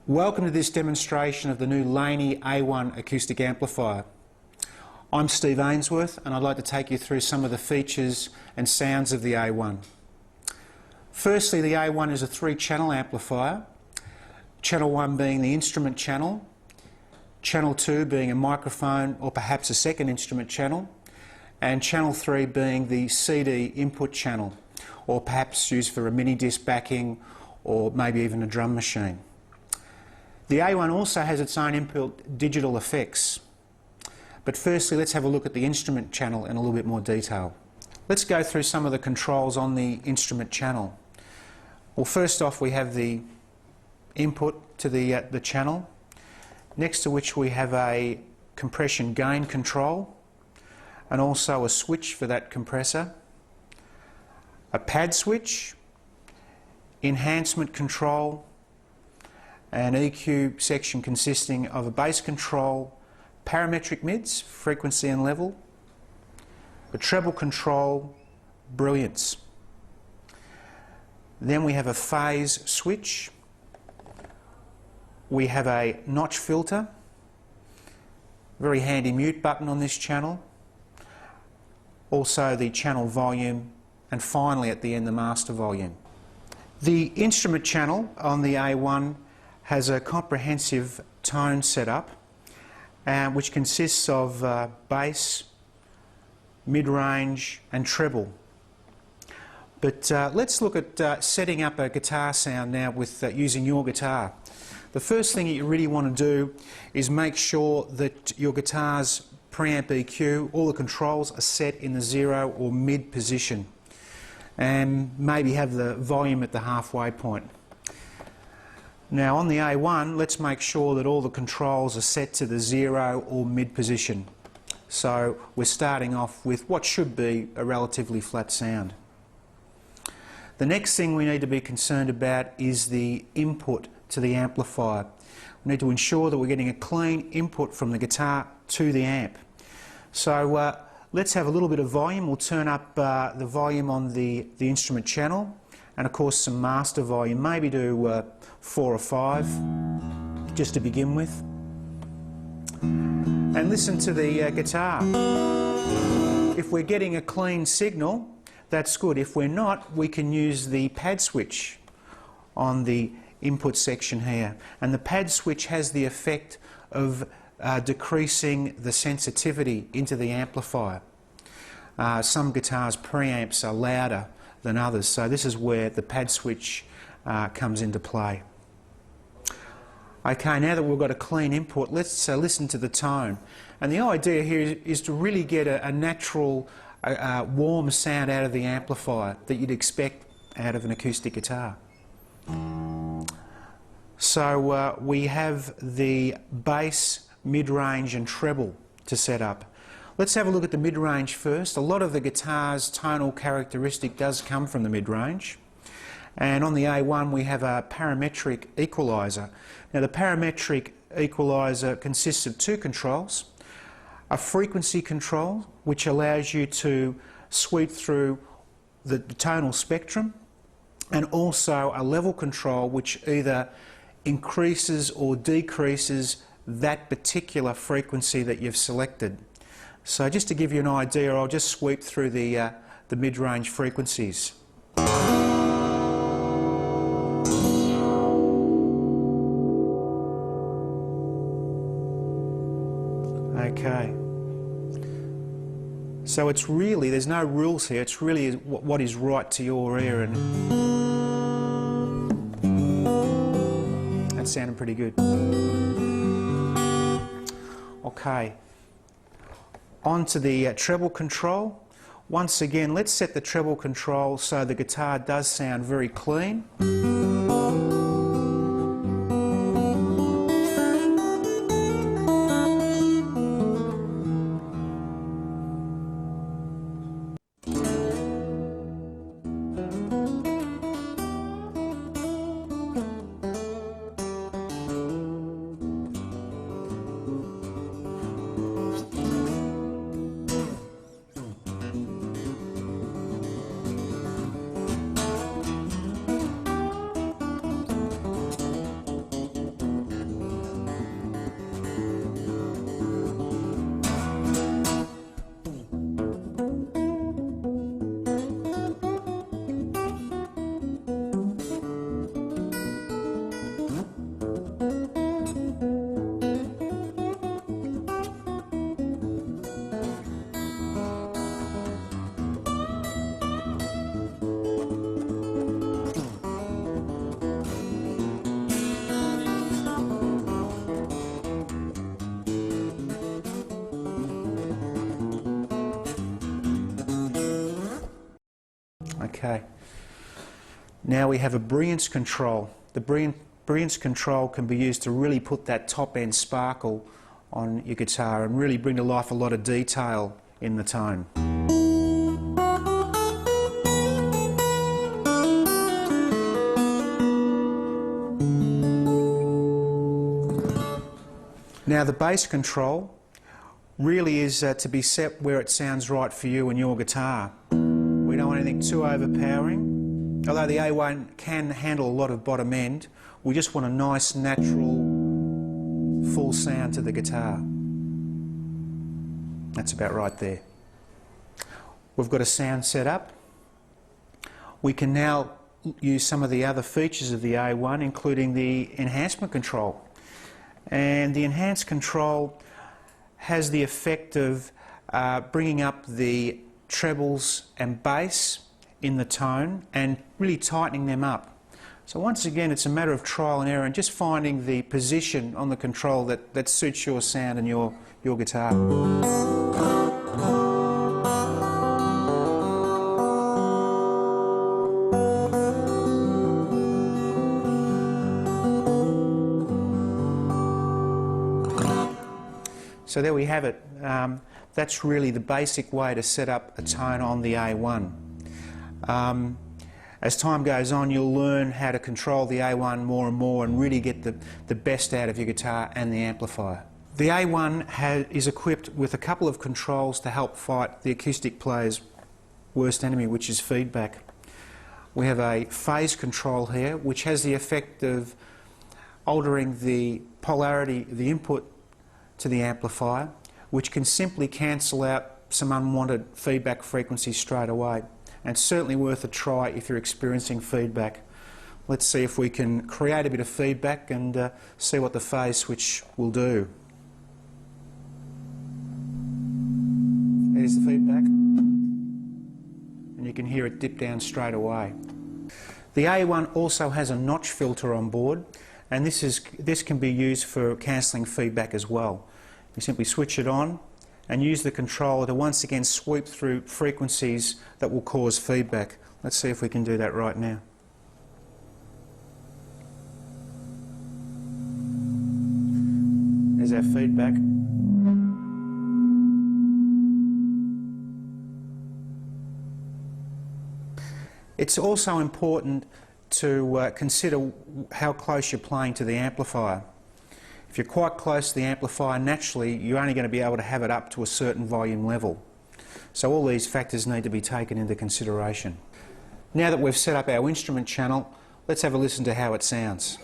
Welcome to this demonstration of the new Laney A1 acoustic amplifier. I'm Steve Ainsworth and I'd like to take you through some of the features and sounds of the A1. Firstly, the A1 is a 3-channel amplifier, channel 1 being the instrument channel, channel 2 being a microphone or perhaps a second instrument channel, and channel 3 being the CD input channel, or perhaps used for a mini disc backing or maybe even a drum machine. The A1 also has its own inbuilt digital effects. But firstly, let's have a look at the instrument channel in a little bit more detail. Let's go through some of the controls on the instrument channel. Well, first off, we have the input to the channel, next to which we have a compression gain control and also a switch for that compressor, a pad switch, enhancement control, an EQ section consisting of a bass control, parametric mids, frequency and level, a treble control, brilliance. Then we have a phase switch, we have a notch filter, very handy mute button on this channel, also the channel volume, and finally at the end the master volume. The instrument channel on the A1 has a comprehensive tone setup which consists of bass, mid-range and treble. But let's look at setting up a guitar sound now with using your guitar. The first thing that you really want to do is make sure that your guitar's preamp EQ, all the controls are set in the 0 or mid position, and maybe have the volume at the halfway point. Now on the A1, let's make sure that all the controls are set to the 0 or mid position. So we're starting off with what should be a relatively flat sound. The next thing we need to be concerned about is the input to the amplifier. We need to ensure that we're getting a clean input from the guitar to the amp. So let's have a little bit of volume. We'll turn up the volume on the instrument channel, and of course some master volume, maybe do 4 or 5 just to begin with, and listen to the guitar. If we're getting a clean signal, that's good. If we're not, we can use the pad switch on the input section here, and the pad switch has the effect of decreasing the sensitivity into the amplifier. Some guitars' preamps are louder than others, so this is where the pad switch comes into play. Okay, now that we've got a clean input, let's listen to the tone. And the idea here is to really get a natural, warm sound out of the amplifier that you'd expect out of an acoustic guitar. So we have the bass, mid-range and treble to set up. Let's have a look at the mid-range first. A lot of the guitar's tonal characteristic does come from the mid-range. And on the A1 we have a parametric equaliser. Now the parametric equaliser consists of 2 controls. A frequency control, which allows you to sweep through the tonal spectrum, and also a level control which either increases or decreases that particular frequency that you've selected. So just to give you an idea, I'll just sweep through the mid-range frequencies. Okay. So it's really, there's no rules here, it's really what is right to your ear, and that sounded pretty good. Okay. On to the treble control. Once again, let's set the treble control so the guitar does sound very clean. Okay, now we have a brilliance control. The brilliance control can be used to really put that top end sparkle on your guitar and really bring to life a lot of detail in the tone. Now the bass control really is to be set where it sounds right for you and your guitar. We don't want anything too overpowering. Although the A1 can handle a lot of bottom end, we just want a nice, natural, full sound to the guitar. That's about right there. We've got a sound set up. We can now use some of the other features of the A1, including the enhancement control. And the enhanced control has the effect of bringing up the trebles and bass in the tone and really tightening them up. So once again, it's a matter of trial and error and just finding the position on the control that suits your sound and your guitar. So there we have it. That's really the basic way to set up a tone on the A1. As time goes on, you'll learn how to control the A1 more and more and really get the best out of your guitar and the amplifier. The A1 is equipped with a couple of controls to help fight the acoustic player's worst enemy, which is feedback. We have a phase control here, which has the effect of altering the polarity of the input to the amplifier, which can simply cancel out some unwanted feedback frequencies straight away, and certainly worth a try if you're experiencing feedback. Let's see if we can create a bit of feedback and see what the phase switch will do. There's the feedback, and you can hear it dip down straight away. The A1 also has a notch filter on board, and this can be used for cancelling feedback as well. You simply switch it on and use the controller to once again sweep through frequencies that will cause feedback. Let's see if we can do that right now. There's our feedback. It's also important to consider how close you're playing to the amplifier. If you're quite close to the amplifier, naturally you're only going to be able to have it up to a certain volume level. So all these factors need to be taken into consideration. Now that we've set up our instrument channel, let's have a listen to how it sounds.